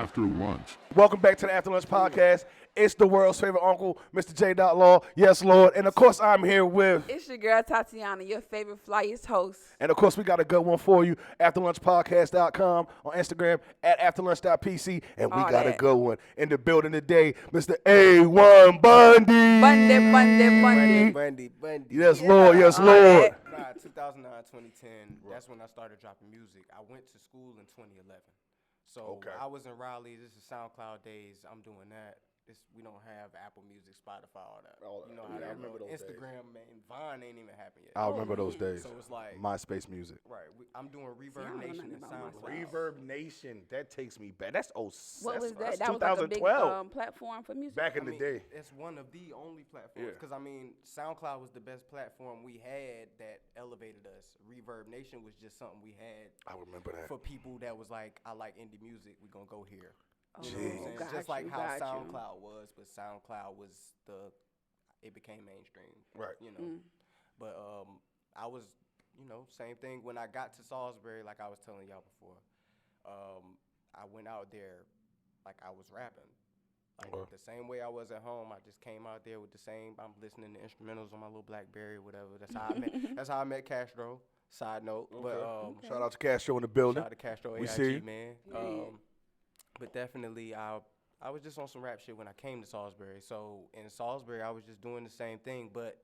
After Lunch. Welcome back to the After Lunch podcast. It's the world's favorite uncle, mr.j.law. Yes, Lord. And, of course, I'm here with... It's your girl, Tatiana, your favorite flyest host. And, of course, we got a good one for you. afterlunchpodcast.com on Instagram, at afterlunch.pc. And we got a good one in the building today, Mr. A1 Bundy. Bundy. Yes, Lord. Yes, Lord. 2009, 2010, that's when I started dropping music. I went to school in 2011. So I was in Raleigh. This is SoundCloud days. I'm doing that. We don't have Apple Music, Spotify, all that. You know how that remember those Instagram, days. Man, Vine ain't even happened yet. I remember those days. So it's like MySpace music. Right. I'm doing Reverb Nation and SoundCloud. Reverb Nation. That takes me back. That's What was that? That's That was 2012. like a big platform for music. Back in the day. It's one of the only platforms. Because, SoundCloud was the best platform we had that elevated us. Reverb Nation was just something we had. I remember that. For people that was like, I like indie music, we going to go here. Oh, just like how SoundCloud was, but SoundCloud was it became mainstream. Right. But I was, same thing when I got to Salisbury, like I was telling y'all before. I went out there like I was rapping. Like the same way I was at home, I just came out there with the same. I'm listening to instrumentals on my little BlackBerry, whatever. That's how I met. That's how I met Castro. Side note, but shout out to Castro in the building. Shout out to Castro, we AIG, see man. But definitely, I was just on some rap shit when I came to Salisbury. So in Salisbury, I was just doing the same thing, but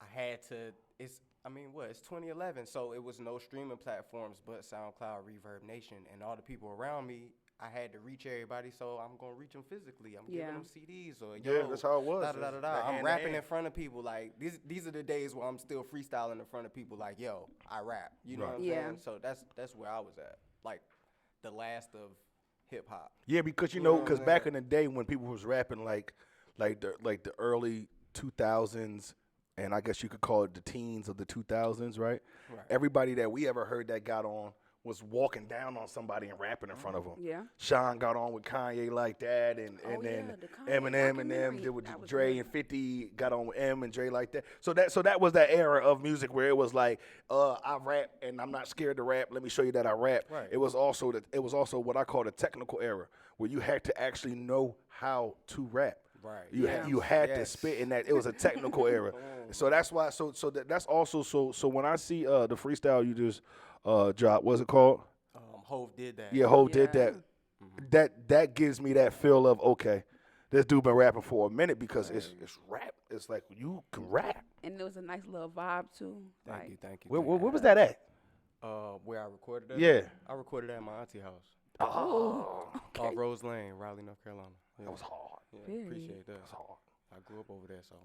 I had to. It's 2011, so it was no streaming platforms but SoundCloud, Reverb Nation, and all the people around me. I had to reach everybody, so I'm gonna reach them physically. I'm giving them CDs or that's how it was. I'm rapping in front of people. Like these are the days where I'm still freestyling in front of people. Like I rap. You know what I'm saying? So that's where I was at. Like the last of hip hop. Yeah, because because back in the day when people was rapping like the early 2000s, and I guess you could call it the teens of the 2000s, right? Everybody that we ever heard that got on was walking down on somebody and rapping in front of them. Yeah. Sean got on with Kanye like that, and then Eminem and them did with Dre and 50 got on with M and Dre like that. So that was that era of music where it was like, I rap and I'm not scared to rap. Let me show you that I rap. Right. It was also what I call the technical era, where you had to actually know how to rap. Right. You had to spit in that. It was a technical era. So that's why. So that's also so when I see the freestyle you just dropped, what's it called? Hov did that. Yeah, Hov did that. That gives me that feel of, okay, this dude been rapping for a minute because it's rap. It's like you can rap. And there was a nice little vibe too. Thank you. Where was that at? Where I recorded it? Yeah. I recorded it at my auntie house. Oh. Off Rose Lane, Raleigh, North Carolina. Yeah. That was hard. Yeah, appreciate that. That's hard. I grew up over there, so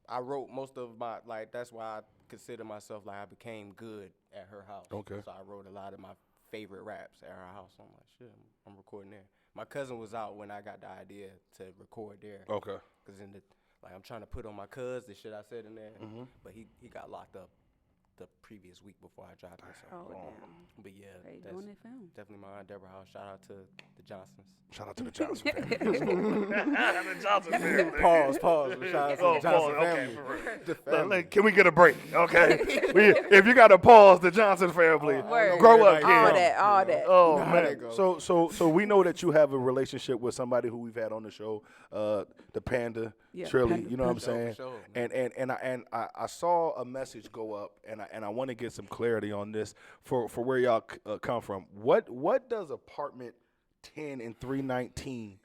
I wrote most of my, like, that's why I consider myself like I became good at her house. Okay. So I wrote a lot of my favorite raps at her house. I'm like, shit, I'm recording there. My cousin was out when I got the idea to record there. Okay. Because I'm trying to put on my cuz the shit I said in there, but he got locked up the previous week before I dropped it. So. But yeah, that's definitely my Aunt Deborah house. Shout out to the Johnsons. Shout out to the Johnson family. The Johnson family. Pause. Shout out to the Johnson family. Okay. Can we get a break? Okay. If you got to pause, the Johnson family. Grow up, kid. All that. Oh, man. So we know that you have a relationship with somebody who we've had on the show, the Panda, Trily. You know what I'm saying? Sure, and I saw a message go up, and I want to get some clarity on this for where y'all come from. What does apartment 10 and 319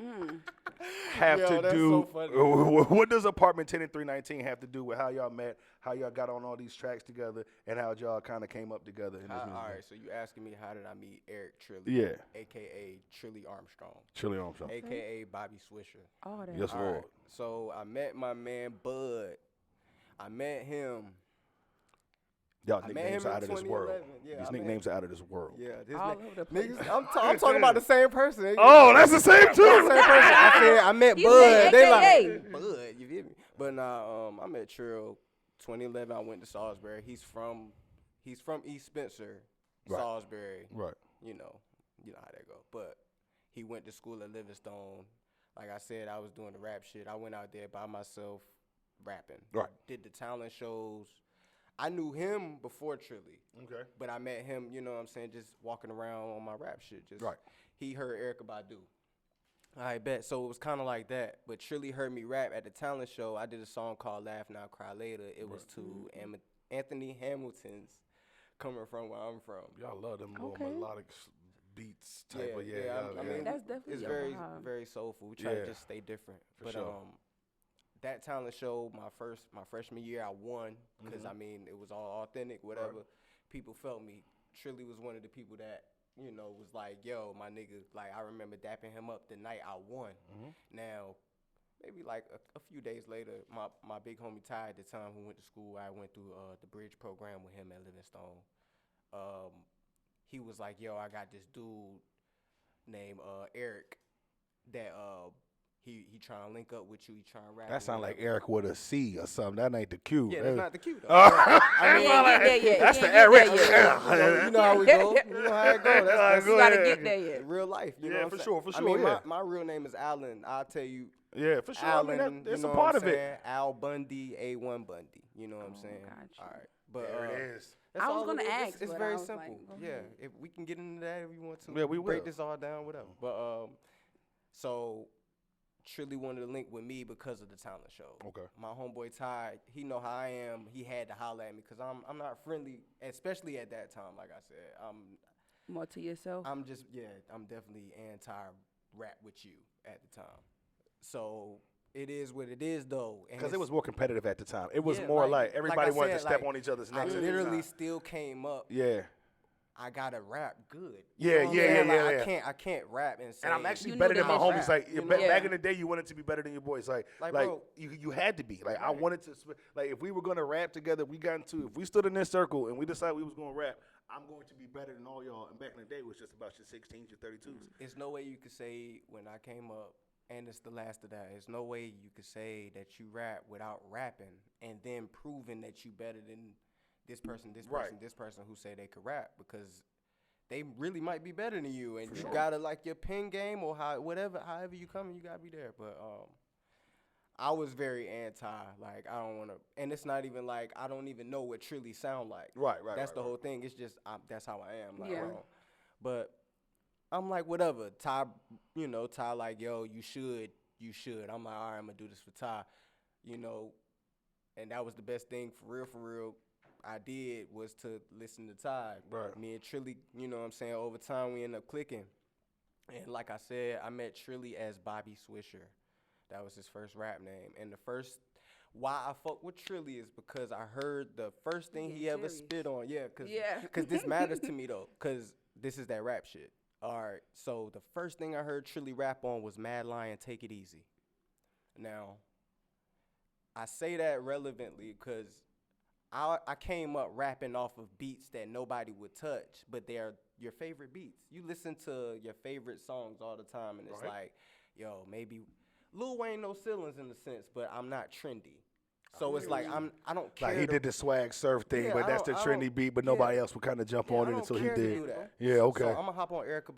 have to do? So what does apartment 10 and 319 have to do with how y'all met, how y'all got on all these tracks together, and how y'all kind of came up together in this music? All right, so you asking me how did I meet Eriq Trily? Yeah. A.K.A. Trily Armstrong. Trily Armstrong. A.K.A. Bobby Swisher. All that. Yes, Lord. Right, so I met my man Bud. I met him. Y'all nicknames are out of this world. Yeah, these nicknames are out of this world. Yeah, Niggas, I'm talking about the same person. Oh, that's the same too. Same person. I said I met Bud. They like Bud. You feel me? But nah, I met Trill 2011. I went to Salisbury. He's from East Spencer, Salisbury. Right. You know how that go. But he went to school at Livingstone. Like I said, I was doing the rap shit. I went out there by myself rapping. Right. Did the talent shows. I knew him before Trily. Okay. But I met him, you know what I'm saying, just walking around on my rap shit. Just Right. He heard Eriq. I bet. So it was kind of like that. But Trily heard me rap at the talent show. I did a song called Laugh Now, Cry Later. It was to Anthony Hamilton's Coming From Where I'm From. Y'all love them little melodic beats type of, I mean, that's definitely it's your very, vibe. very soulful. We try to just stay different. For sure. That talent show, my freshman year, I won because I mean it was all authentic. Whatever, people felt me. Trily was one of the people that was like, yo, my nigga. Like I remember dapping him up the night I won. Now, maybe like a few days later, my big homie Ty at the time who went to school, I went through the bridge program with him at Livingstone. He was like, yo, I got this dude named Eriq that he trying to link up with you. He trying to rap. That sound like Eriq with a C or something. That ain't the Q. Yeah, that's not the Q though. I mean, that's the Eriq. You know how we go. You know how it go. That's You gotta get there yet. real life. You know Yeah, what I'm for saying? sure, for I sure, mean, yeah. my real name is Alan. I'll tell you. Yeah, for sure. Alan, I mean, that's you a know part what of I'm it. saying? Al Bundy, A1 Bundy. You know what I'm saying? Gotcha. All right. But There it is. that's I was all gonna it is. ask, It's but very I was simple. like, go Yeah, ahead. if we can get into that if you want to. Yeah, we break will. this all down, whatever. But so Trily wanted to link with me because of the talent show. Okay. My homeboy Ty, he know how I am. He had to holler at me because I'm not friendly, especially at that time. Like I said, More to yourself. I'm definitely anti-rap with you at the time. So it is what it is, though. Because it was more competitive at the time. It was Yeah, more like like everybody I wanted to said, step like, on each other's I necks. literally still came up. Yeah. I gotta rap good. Yeah, You know what I'm yeah, saying? yeah, Like, yeah. I can't rap and say. And I'm actually You better knew than my that homies. rap, Like you know? back Yeah. in the day, you wanted to be better than your boys. Like bro. you had to be. Like I Right. wanted to. Like if we were gonna rap together, if we stood in this circle and we decided we was gonna rap, I'm going to be better than all y'all. And back in the day, it was just about your 16s, your 32s. There's no way you could say when I came up, and it's the last of that. There's no way you could say that you rap without rapping and then proving that you better than this person, Right. this person who say they could rap because they really might be better than you, and For you sure. gotta like your pen game or however you come, you gotta be there. But I was very anti. Like I don't want to, and it's not even like I don't even know what Trily sound like. Right. That's the whole thing. It's just that's how I am. Like, Yeah. but I'm like whatever. Ty, Ty like yo, you should. I'm like all right, I'm gonna do this for Ty, and that was the best thing for real. I did was to listen to Ty. Right. Me and Trily, you know what I'm saying, over time we ended up clicking. And like I said, I met Trily as Bobby Swisher. That was his first rap name. And why I fuck with Trily is because I heard the first thing he ever serious. spit on. Yeah, Yeah. Cause this matters to me though, cause this is that rap shit. All right, so the first thing I heard Trily rap on was Mad Lion, Take It Easy. Now, I say that relevantly because I came up rapping off of beats that nobody would touch, but they're your favorite beats. You listen to your favorite songs all the time, and it's like, yo, maybe Lil Wayne no ceilings in a sense, but I'm not trendy. So it's like I don't care. Like he did the swag surf thing, Yeah, but that's the trendy beat, but nobody else would kind of jump on it until he did. Yeah, okay. So I'm gonna hop on Eriq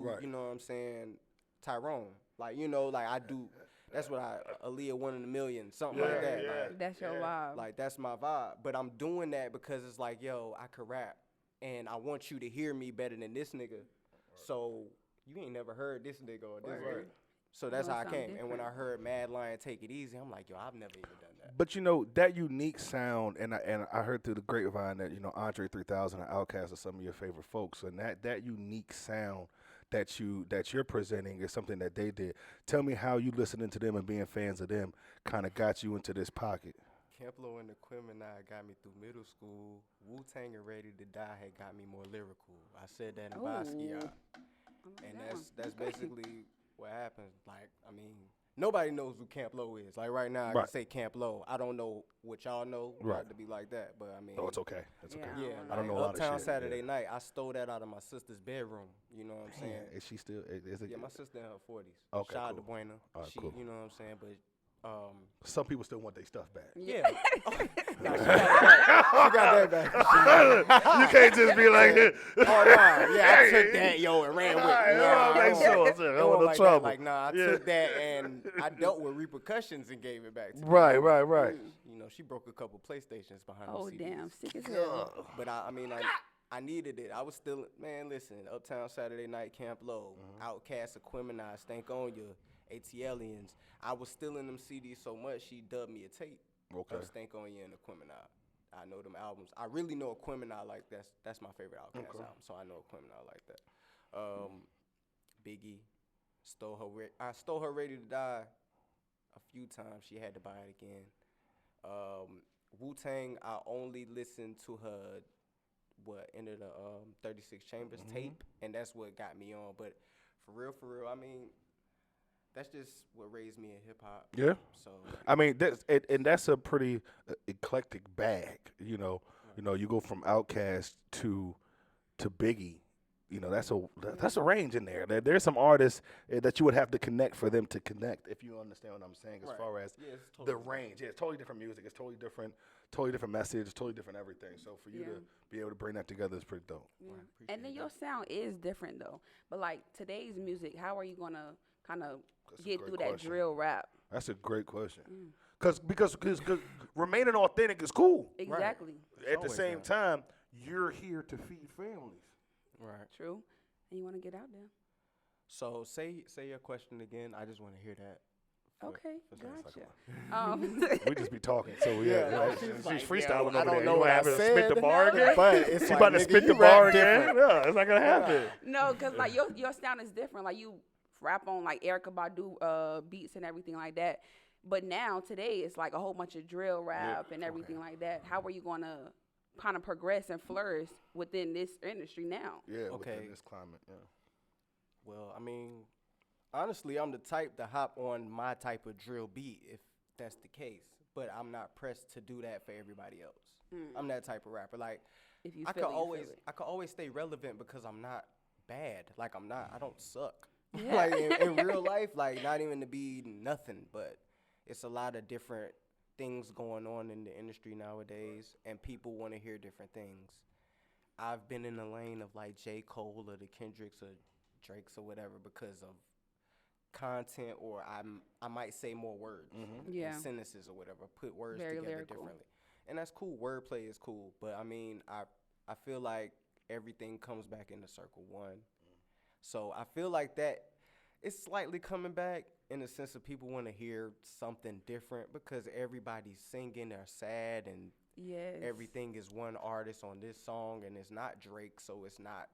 Right. you know what I'm saying, Tyrone. Like, like I do. That's what Aaliyah 1 in a million, something like that. Like, That's your vibe. like that's my vibe. But I'm doing that because it's like, yo, I could rap, and I want you to hear me better than this nigga. So you ain't never heard this nigga or this nigga. So that's how I Sound came. And when I different. heard Mad Lion, Take It Easy, I'm like, yo, I've never even done that. But that unique sound, and I heard through the grapevine that Andre 3000 and Outkast are some of your favorite folks, and that unique sound that you're presenting is something that they did. Tell me how you listening to them and being fans of them kind of got you into this pocket. Camp Lo and the Quimini got me through middle school. Wu-Tang and Ready to Die had got me more lyrical. I said that in Basquiat. And that's basically what happens. Like, I mean, nobody knows who Camp Lo is. Like right now, I can say Camp Lo. I don't know what y'all know. Not to be like that, but I mean. Oh, it's okay. It's okay. Yeah. Yeah, I don't know a like lot of Uptown shit. Saturday night, I stole that out of my sister's bedroom. You know what I'm saying? Is she still? Is it? Yeah, my sister in her 40s. Okay, Shout out cool. to Buena. All right, She, cool. you know what I'm saying? But Some people still want their stuff back. Yeah. Nah, she got that back. You can't just be like, Oh, nah. Yeah, I took that, yo, and ran with it. Nah, make it sure. wasn't I want no like trouble. that. Like, nah, I took that and I dealt with repercussions and gave it back to Right, her. right. You know, she broke a couple PlayStations behind Oh, the CDs. damn. Sick as hell. But I mean, I needed it. I was still, man, listen, Uptown Saturday Night, Camp Low, Outkast, Aquemini, Stank On Ya, ATLians. I was still in them CDs so much, she dubbed me a tape of Stank On Ya and Aquemini. I know them albums. I really know Aquemini like that's my favorite Outkast album, so I know Aquemini like that. Biggie, I stole her Ready to Die a few times. She had to buy it again. Wu-Tang, I only listened to her Enter the 36 Chambers tape, and that's what got me on. But for real, I mean, that's just what raised me in hip hop. Yeah. So I mean, that's a pretty eclectic bag. You know, you go from Outkast to Biggie. You know, that's a range in there. There's some artists that you would have to connect for them to connect. If you understand what I'm saying, as far as the range, it's totally different music. It's totally different message. Totally different everything. So for you to be able to bring that together is pretty dope. Yeah. And then your sound is different though. But like today's music, how are you gonna kind of get through that drill rap? That's a great question. Because remaining authentic is cool. Exactly. At the same time, you're here to feed families. Right. True. And you want to get out there. So say your question again. I just want to hear that. Okay, gotcha. We just be talking, so she's freestyling I over don't there. know You what I have to said, spit the bar again? but it's she like, about to nigga, spit the you bar rap again? different. Yeah, it's not gonna happen. No, cause like your sound is different. Like you rap on like Erykah Badu beats and everything like that. But now today it's like a whole bunch of drill rap and everything like that. How are you gonna kind of progress and flourish within this industry now? Yeah, within this climate. Yeah. Well, I mean, honestly, I'm the type to hop on my type of drill beat if that's the case. But I'm not pressed to do that for everybody else. I'm that type of rapper. Like, If you I feel could always stay relevant because I'm not bad. Like, I don't suck. Yeah. Like in real life, like not even to be nothing, but it's a lot of different things going on in the industry nowadays, and people want to hear different things. I've been in the lane of like J. Cole or the Kendricks or Drakes or whatever because of content, or I might say more words, Yeah. sentences or whatever, put words Very together lyrical. differently, and that's cool. Wordplay is cool, but I mean, I feel like everything comes back into circle one. So I feel like that it's slightly coming back in the sense of people want to hear something different because everybody's singing, they're sad, and everything is one artist on this song, and it's not Drake, so it's not,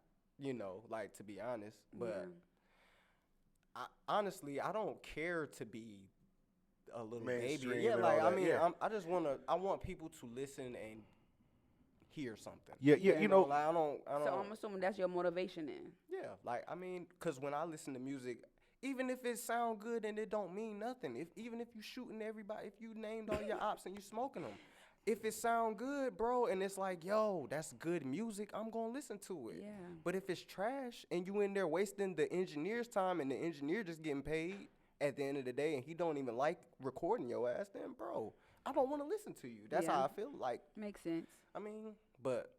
like, to be honest. But honestly, I don't care to be a little mainstream baby. Yeah, and like, all I that, mean, yeah. I want people to listen and hear something. Yeah, Like, I don't. So I'm assuming that's your motivation then. Yeah, like, I mean, because when I listen to music, even if it sound good and it don't mean nothing, even if you shooting everybody, if you named all your ops and you smoking them, if it sound good, bro, and it's like, yo, that's good music, I'm going to listen to it. Yeah. But if it's trash and you in there wasting the engineer's time and the engineer just getting paid at the end of the day and he don't even like recording your ass, then, bro, I don't want to listen to you. That's how I feel. Like, Makes sense. I mean, but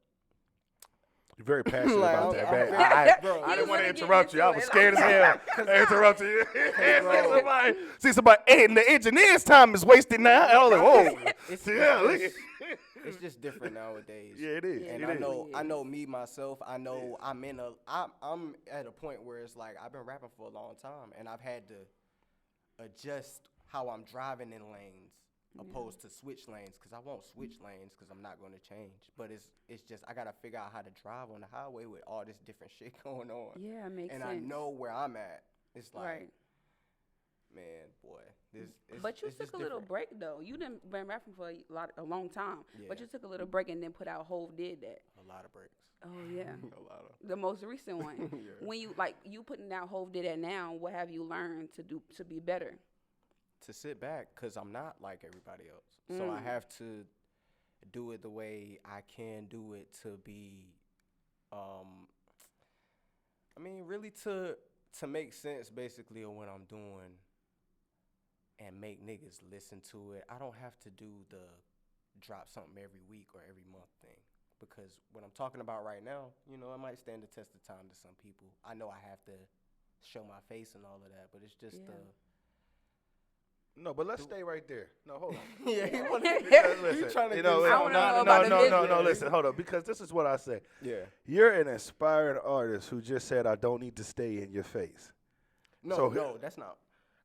You're very passionate Like, about I'm- that, I'm man. very- bro, I didn't want to wanna get interrupt you. I into was it. scared as hell. I interrupted you. bro. see somebody, hey, and the engineer's time is wasted now. I was like, whoa. It's, Yeah, look it's, it's just different nowadays. Yeah, it is. And It is. I know me myself. I know I'm at a point where it's like I've been rapping for a long time, and I've had to adjust how I'm driving in lanes opposed to switch lanes, because I won't switch lanes because I'm not going to change. But it's just I gotta figure out how to drive on the highway with all this different shit going on. Yeah, it makes and sense. I know where I'm at. It's like, Right. man, boy, But you it's took just a little different. break though. You didn't been rapping for a long time. But Yeah. you took a little break and then put out Hove Did That. A lot of breaks. Oh yeah. A lot of. The most recent one. Yeah. When you putting out Hove Did That now, what have you learned to be better? To sit back, because I'm not like everybody else. So I have to do it the way I can do it to be, I mean, really to make sense basically of what I'm doing. And and make niggas listen to it. I don't have to do the drop something every week or every month thing. Because what I'm talking about right now, you know, it might stand the test of time to some people. I know I have to show my face and all of that, but it's just No, but let's stay right there. No, hold on. yeah, he Listen, trying to you know, I wanna know about the no, visuals. listen, hold on, because this is what I say. Yeah. You're an inspired artist who just said, I don't need to stay in your face. No, that's not.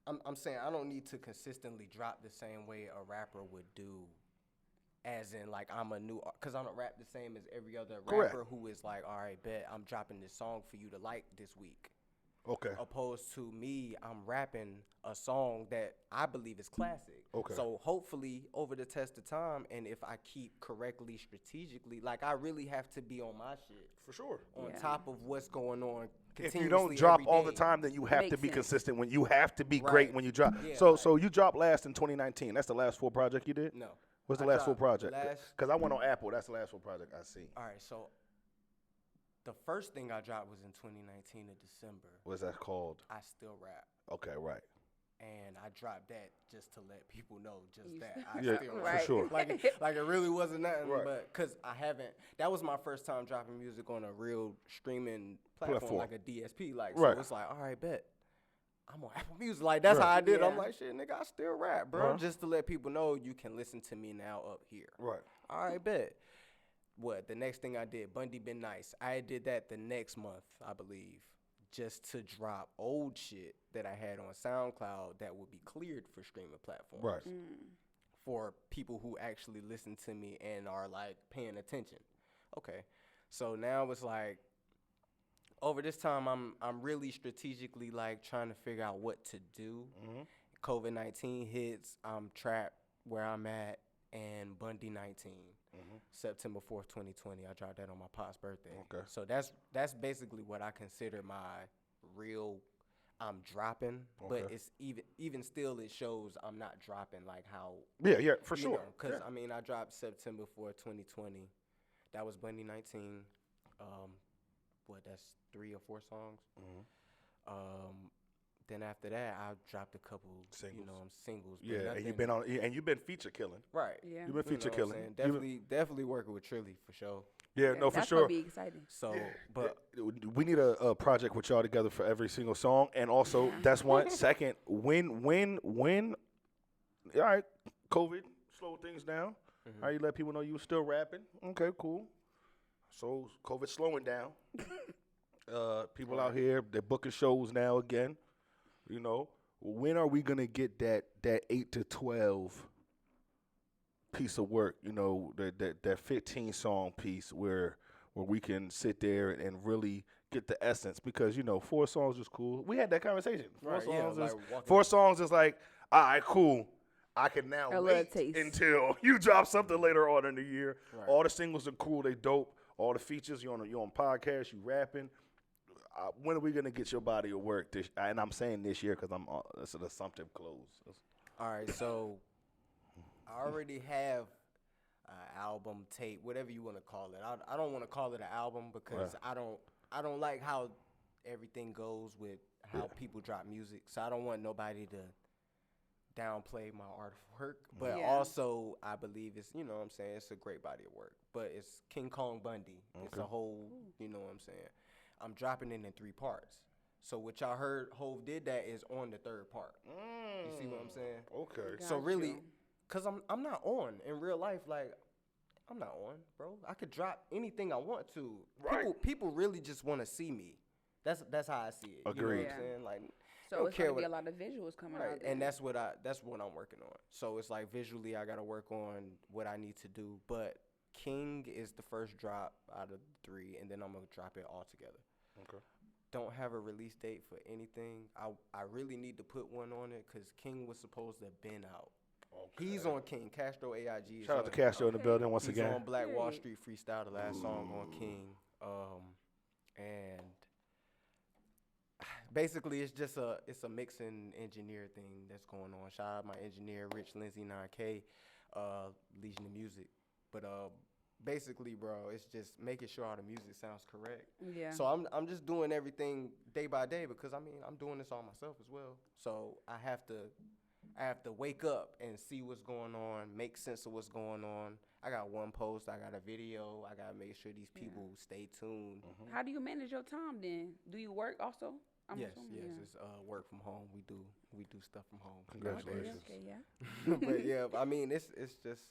I'm saying I don't need to consistently drop the same way a rapper would do, as in like I'm a new, because I don't rap the same as every other rapper who is like, all right, bet I'm dropping this song for you to like this week. Okay. Opposed to me, I'm rapping a song that I believe is classic. Okay. So hopefully over the test of time, and if I keep correctly strategically, like I really have to be on my shit. For sure. On top of what's going on. If you don't drop every all day. the time, then you have to be sense. consistent. When you have to be great when you drop. Yeah, So you dropped last in 2019. That's the last full project you did? No. What's the I last full dropped project? last- Because I went on Apple. That's the last full project I seen. All right, so the first thing I dropped was in 2019 in December. What's that called? I Still Rap. Okay, right. And I dropped that just to let people know You that still- I Yeah, still for rap. sure. Like it really wasn't nothing, Right. but because I haven't. That was my first time dropping music on a real streaming platform. Like a DSP. Like Right. so, it's like, all right, bet. I'm on Apple Music. Like that's how I did. Yeah. I'm like, shit, nigga, I still rap, bro. Just to let people know you can listen to me now up here. Right. All right, bet. What the next thing I did, Bundy Been Nice. I did that the next month, I believe, just to drop old shit that I had on SoundCloud that would be cleared for streaming platforms. Right. For people who actually listen to me and are like paying attention. Okay. So now it's like over this time I'm really strategically like trying to figure out what to do. COVID-19 hits, I'm trapped where I'm at, and Bundy 19. September 4th, 2020. I dropped that on my pop's birthday. Okay. So that's basically what I consider my real I'm dropping, but it's even still it shows I'm not dropping like how Yeah, for sure. Because I mean I dropped September 4th, 2020. That was Bundy 19. That's 3 or 4 songs. Then after that, I dropped a couple singles. Singles. Yeah, and you've been feature killing. Right. Yeah. You've been feature killing. Definitely working with Trily for sure. Yeah, no, for That's sure. gonna be exciting. So, but we need a project with y'all together for every single song, and also that's one. Second, when, all right, COVID slowed things down. How you let people know you were still rapping? Okay, cool. So COVID slowing down. People out here, they're booking shows now again. You know, when are we gonna get that 8 to 12 piece of work? You know, that 15 song piece where we can sit there and really get the essence, because 4 songs is cool. We had that conversation. Four songs is like, all right, cool. I can now wait until you drop something later on in the year. Right. All the singles are cool, they dope. All the features, you're on podcasts, you rapping. When are we gonna get your body of work? And I'm saying this year because it's an assumptive close. All right, so I already have an album, tape, whatever you want to call it. I don't want to call it an album because I don't like how everything goes with how people drop music. So I don't want nobody to downplay my artwork, but also I believe it's, what I'm saying, it's a great body of work. But it's King Kong Bundy. Okay. It's a whole, what I'm saying. I'm dropping it in 3 parts. So what y'all heard Hov did that is on the 3rd part. You see what I'm saying? Okay. So really, cause I'm not on in real life. Like I'm not on, bro. I could drop anything I want to. Right. People really just want to see me. That's how I see it. Agreed. You know what I'm saying? Like, so it's gonna be a lot of visuals coming out. And that's what I'm working on. So it's like visually, I gotta work on what I need to do. But King is the first drop out of 3, and then I'm gonna drop it all together. Okay. Don't have a release date for anything. I really need to put one on it because King was supposed to have been out. Okay. He's on King. Castro AIG. Shout out to Castro in the building once again. He's on Black Wall Street Freestyle, the last song on King. And basically it's just a mixing engineer thing that's going on. Shout out my engineer, Rich Lindsay 9K, Legion of Music. But basically, bro, it's just making sure all the music sounds correct. Yeah. So I'm just doing everything day by day because I'm doing this all myself as well. So I have to I have to wake up and see what's going on, make sense of what's going on. I got one post, I got a video, I gotta make sure these people stay tuned. How do you manage your time then? Do you work also? I'm Yes, assuming, yes, yeah. it's work from home. We do stuff from home. Congratulations. Okay, yeah. But yeah, I mean, it's just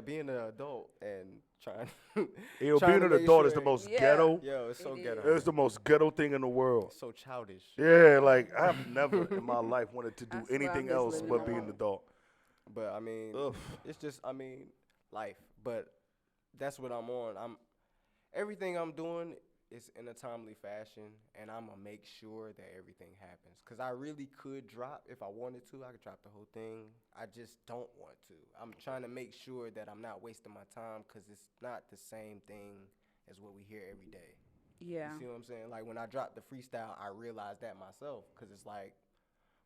being an adult and trying. Being trying to an make adult is the sure- most Yeah. ghetto. Yo, it's so It ghetto. is. It's the most ghetto thing in the world. It's so childish. Yeah, like I've never in my life wanted to I do swear I'm anything just else living but the be an life. adult. But I mean, Ugh. it's just life. But that's what I'm on. Everything I'm doing is in a timely fashion, and I'm gonna make sure that everything happens. Cause I really could drop if I wanted to. I could drop the whole thing. I just don't want to. I'm trying to make sure that I'm not wasting my time, cause it's not the same thing as what we hear every day. Yeah. You see what I'm saying? Like when I dropped the freestyle, I realized that myself, cause it's like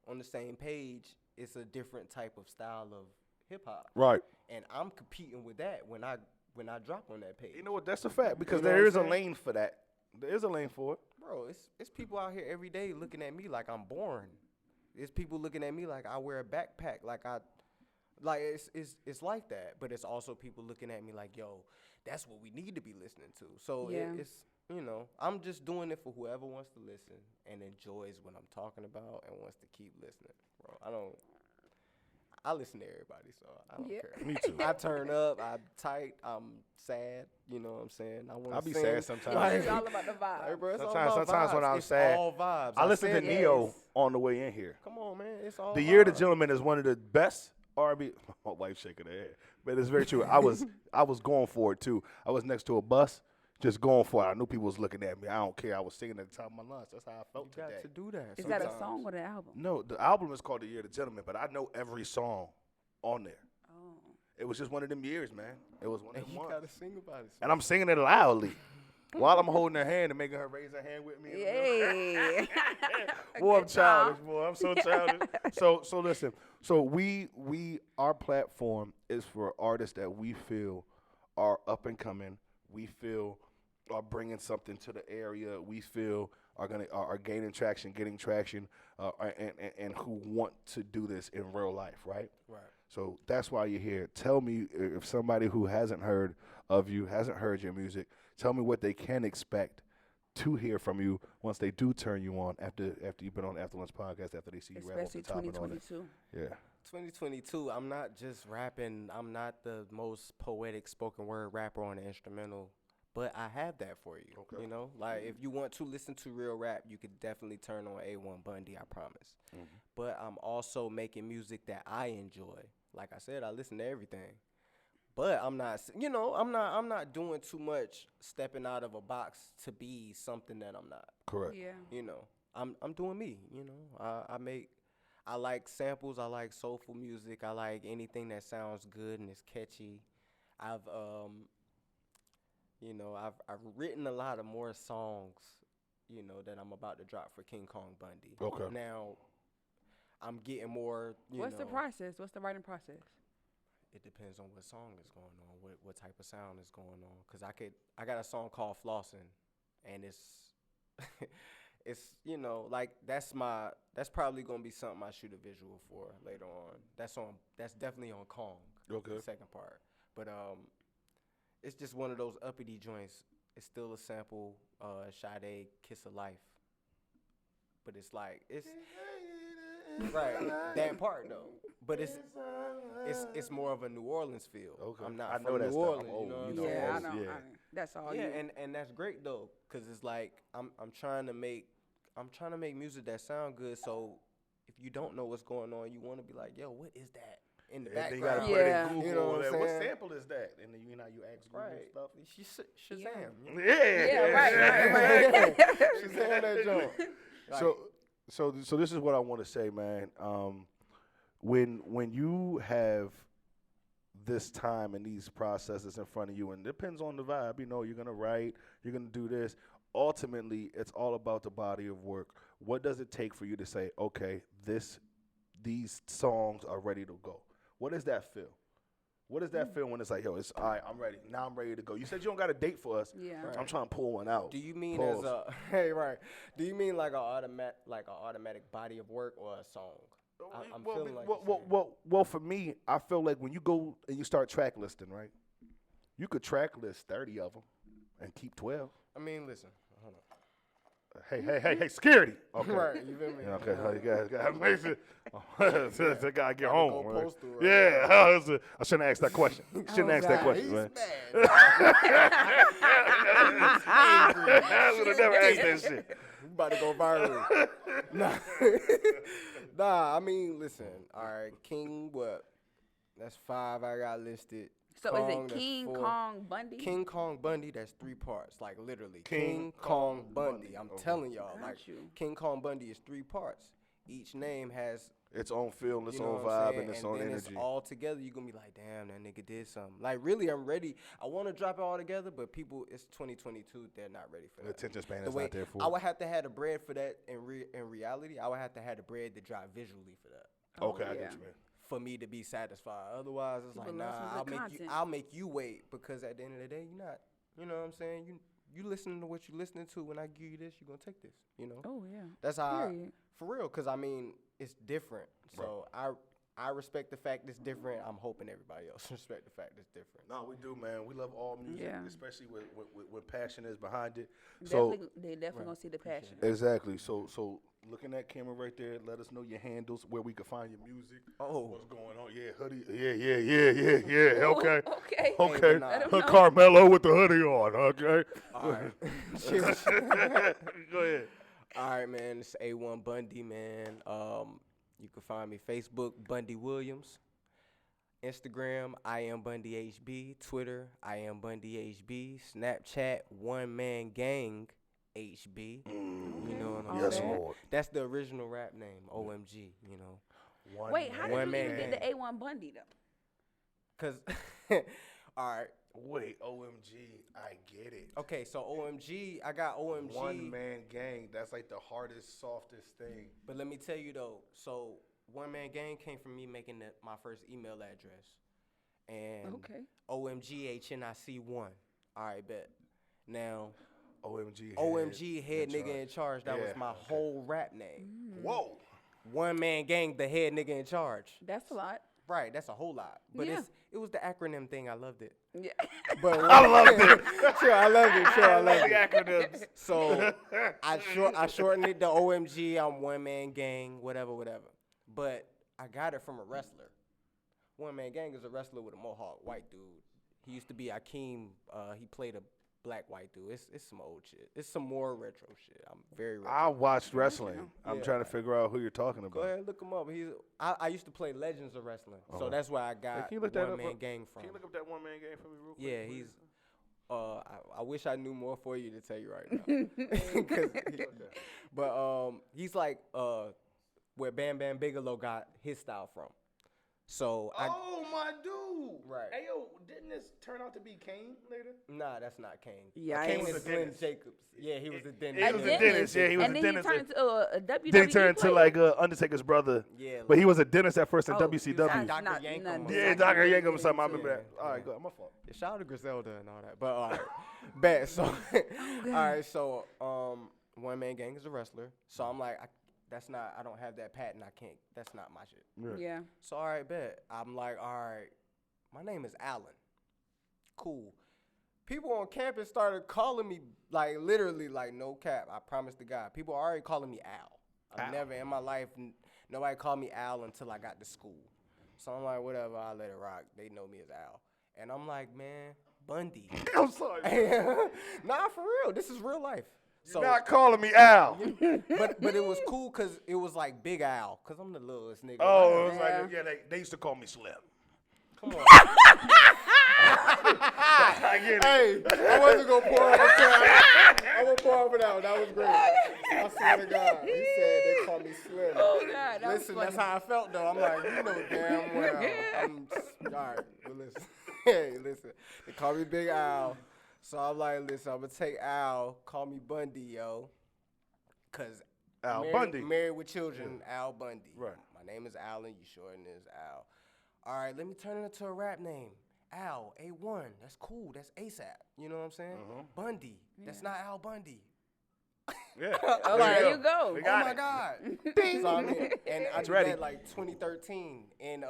on the same page, it's a different type of style of hip hop, Right. and I'm competing with that when I drop on that page. You know what? That's a fact because You know there what is I'm a saying? lane for that. There is a lane for it. Bro, it's people out here every day looking at me like I'm boring. It's people looking at me like I wear a backpack, it's like that. But it's also people looking at me like, yo, that's what we need to be listening to. So Yeah. it's I'm just doing it for whoever wants to listen and enjoys what I'm talking about and wants to keep listening. Bro, I listen to everybody, so I don't Yeah. care. Me too. I turn up, I'm tight, I'm sad, you know what I'm saying? I want I'll be sad sometimes. It's all about the vibe. Like, bro, it's all Sometimes about when vibes. I'm It's sad, all vibes. I listen to said that. Neo Yes. on the way in here. Come on, man. It's all The Year of the vibes. Gentleman is one of the best R&B. My wife's shaking her head, but it's very true. I was going for it too. I was next to a bus, just going for it. I knew people was looking at me. I don't care. I was singing at the top of my lungs. That's how I felt You today. got to do that. Is that a sometimes. song or the album? No, the album is called The Year of the Gentleman, but I know every song on there. Oh. It was just one of them years, man. It was one of And them you months. got to sing about it. And I'm singing it loudly while I'm holding her hand and making her raise her hand with me. in the middle. Yay. Boy, I'm Good childish, job. boy. I'm so childish. So listen. So our platform is for artists that we feel are up and coming. We feel are bringing something to the area. We feel are gaining traction, getting traction, and who want to do this in real life, right? Right. So that's why you're here. Tell me if somebody who hasn't heard of you, hasn't heard your music, tell me what they can expect to hear from you once they do turn you on after you've been on After Lunch podcast, after they see you rap off the Especially top and all that. 2022. Yeah. 2022, I'm not just rapping. I'm not the most poetic spoken word rapper on the instrumental, but I have that for you. Okay. You know, like if you want to listen to real rap, you could definitely turn on A1 Bundy. I promise. Mhm. But I'm also making music that I enjoy. Like I said, I listen to everything. But I'm not, I'm not doing too much stepping out of a box to be something that I'm not. Correct. Yeah. You know, I'm doing me. You know, I like samples. I like soulful music. I like anything that sounds good and is catchy. I've written a lot of more songs, that I'm about to drop for King Kong Bundy. Okay. Now, I'm getting more. What's the process? What's the writing process? It depends on what song is going on, what type of sound is going on. Cause I got a song called Flossin', and it's that's probably gonna be something I shoot a visual for later on. That's definitely on Kong. Okay. The second part, but it's just one of those uppity joints. It's still a sample, Sade Kiss of Life, but it's right that part though. But it's more of a New Orleans feel. Okay. I'm not I know from that New stuff. Orleans. I'm old, You know what you I'm know, saying? Yeah, I old, know. yeah. That's all Yeah, you. and that's great though, cause it's like I'm trying to make music that sound good. So if you don't know what's going on, you want to be like, yo, what is that in the And then you gotta background? put it Yeah. in Google. You know what I'm what saying? sample is that? And then you ask Google Right. stuff. Shazam. Yeah. You know? Yeah. Right. Shazam that joint. Like, So this is what I want to say, man. When you have this time and these processes in front of you, and it depends on the vibe, you're gonna write, you're gonna do this. Ultimately, it's all about the body of work. What does it take for you to say, okay, these songs are ready to go? What does that feel? What does that feel when it's like, yo, it's all right, I'm ready. Now I'm ready to go. You said you don't got a date for us. Yeah. Right. I'm trying to pull one out. do you mean Pause. Do you mean like a automatic body of work or a song? I'm well, feeling like well, for me, I feel like when you go and you start track listing, right? You could track list 30 of them and keep 12. I mean, listen. Hold on. Hey, security. Okay. Right, you feel me? Yeah, okay, you gotta make sure. That guy get Gotta home. go Right? postal, right? Yeah, I shouldn't ask that question. Shouldn't ask that question, He's man. mad. I should have never asked that shit. We about to go viral. Nah, I mean, listen. All right, King, what? That's 5 I got listed. So Kong, is it that's King 4. Kong Bundy? King Kong Bundy, that's 3 parts. Like, literally. King Kong Kong Bundy. Bundy. I'm Okay. telling y'all. Got Like, you. King Kong Bundy is 3 parts. Each name has Its own feel, its you know own what I'm vibe, saying? and its And own then energy. it's all together. You're going to be like, damn, that nigga did something. Like, really, I'm ready. I want to drop it all together, but people, it's 2022. They're not ready for The that. attention span The is way not there for I it. would have to have the bread for that in reality. I would have to have the bread to drive visually for that. Okay, I yeah. get you, man. For me to be satisfied. Otherwise, it's People like, love some nah, good content. I'll make you wait because at the end of the day, you're not, you know what I'm saying? You listening to what you listening to. When I give you this, you're going to take this, you know? Oh yeah. That's how, Period. for real, because I mean, it's different. So I respect the fact it's different. I'm hoping everybody else respect the fact it's different. No, we do, man. We love all music, Yeah. especially when passion is behind it. They definitely gonna see the passion. Exactly. So looking at camera right there, let us know your handles, where we can find your music. Oh. What's going on? Yeah, hoodie. Yeah. Okay. Okay. Okay. Hey, but nah. Let 'em know. Carmelo with the hoodie on. Okay. All right. Go ahead. All right, man. It's A1 Bundy, man. You can find me Facebook, Bundy Williams. Instagram, I am Bundy HB. Twitter, I am Bundy HB. Snapchat, One Man Gang HB. You know what I'm Yes, saying? Lord. That's the original rap name, OMG, you know. Wait, how did One you man even get gang. the A1 Bundy though? Cause, all right. Wait, OMG, I get it. Okay, so OMG, I got OMG. One man gang, that's like the hardest, softest thing. But let me tell you though, so One Man Gang came from me making my first email address. And Okay. OMG HNIC1. All right, bet. Now, OMG head nigga in charge. That was Yeah, my okay. whole rap name. Whoa. One Man Gang, the head nigga in charge. That's a lot. Right, that's a whole lot. But Yeah. it was the acronym thing. I loved it. Yeah. But I loved it. Sure, I loved it. Sure, I loved The it. acronyms. So I shortened it to OMG. I'm One Man Gang, whatever. But I got it from a wrestler. One Man Gang is a wrestler with a mohawk, white dude. He used to be Akeem. He played a black white dude. It's some old shit. It's some more retro shit. I'm very retro. I watched wrestling. I'm Yeah. trying to figure out who you're talking about. Go ahead, look him up. I used to play Legends of Wrestling, so that's where I Hey, got can you look that One up? Man Gang from. Can you look up that one man game for me real quick? Yeah, please? he's. I wish I knew more for you to tell you right now. But he's like where Bam Bam Bigelow got his style from. So Oh my dude! Right. Hey yo, didn't this turn out to be Kane later? nah, that's not Kane. Yeah, Kane was is a Slim dentist. Jacobs. Yeah, he was a dentist. He was a dentist. Yeah, he was and a then dentist. he turned into a WWE Then he turned into player. like Undertaker's brother. Yeah, But he was a dentist at first in Oh, WCW. he was Dr. not- Yankum not- or Yeah, not- Dr. Yankum or yeah, something. I remember yeah, that. All right, go. My fault. Yeah, shout out to Griselda and all that. But all right, bet. So all right, so One Man Gang is a wrestler. So I'm like, I don't have that patent. I can't. That's not my shit. Yeah. So all right, bet. I'm like, all right, my name is Alan. Cool. People on campus started calling me like literally like no cap. I promise to God. People are already calling me Al. I've never in my life nobody called me Al until I got to school. So I'm like, whatever, I'll let it rock. They know me as Al. And I'm like, man, Bundy. I'm sorry. Nah, for real. This is real life. So, You're not calling me Al. but it was cool because it was like Big Al, because I'm the littlest nigga. Oh, it was Yeah. like, yeah, they used to call me Slim. Come on. I get it. Hey, I wasn't gonna pour over that. I'm gonna pour over that one. That was great. I swear to God. He said they call me Slim. Oh God, that Listen, was that's funny. how I felt though. I'm like, you know damn well. All right, but listen. Hey, listen. They call me Big Al. So I'm like, listen, I'm gonna take Al, call me Bundy, yo. Cause Al married, Bundy. Married with children, Al Bundy. Right. My name is Alan, you shorten it as Al. All right, let me turn it into a rap name. Al, A1, that's cool, that's ASAP. You know what I'm saying? Bundy, that's not Al Bundy. Yeah. Oh, there you go. We Oh got my it. God. So I mean, and I did ready. that like 2013 in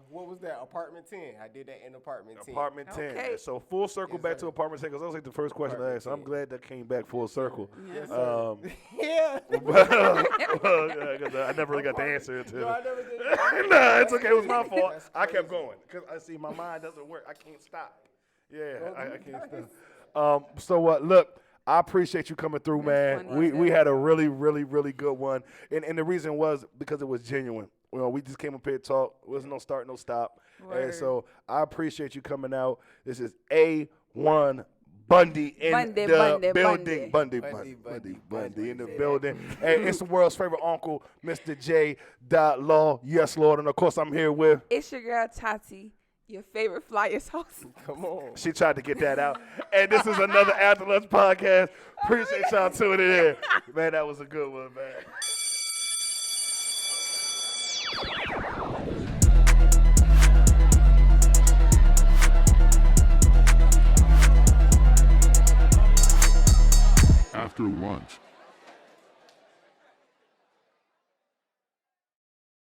what was that? Apartment 10. I did that in Apartment 10. Apartment 10. Okay. So full circle Yes, back sir. to Apartment 10 because that was like the first question I Apartment asked. I'm 10. glad that came back full circle. Yes, sir. Yeah. 'Cause I never really got the answer to No, it. I never did. Nah, it's okay. It was my fault. That's I kept crazy. going because I see my mind doesn't work. I can't stop. Yeah, I can't stop. So look, I appreciate you coming through, man. funny. We had a really, really, really good one, and the reason was because it was genuine. You know, we just came up here to talk. There wasn't no start, no stop. And Word. so I appreciate you coming out. This is A1 Bundy in Bundy, the Bundy, building. Bundy. Bundy in the building. And it's the world's favorite uncle, Mr. J.Law. Yes, Lord. And of course, I'm here with. It's your girl Tati, your favorite Flyers host. Come on. She tried to get that out. And this is another After Lunch podcast. Appreciate y'all tuning in. Man, that was a good one, man. After lunch.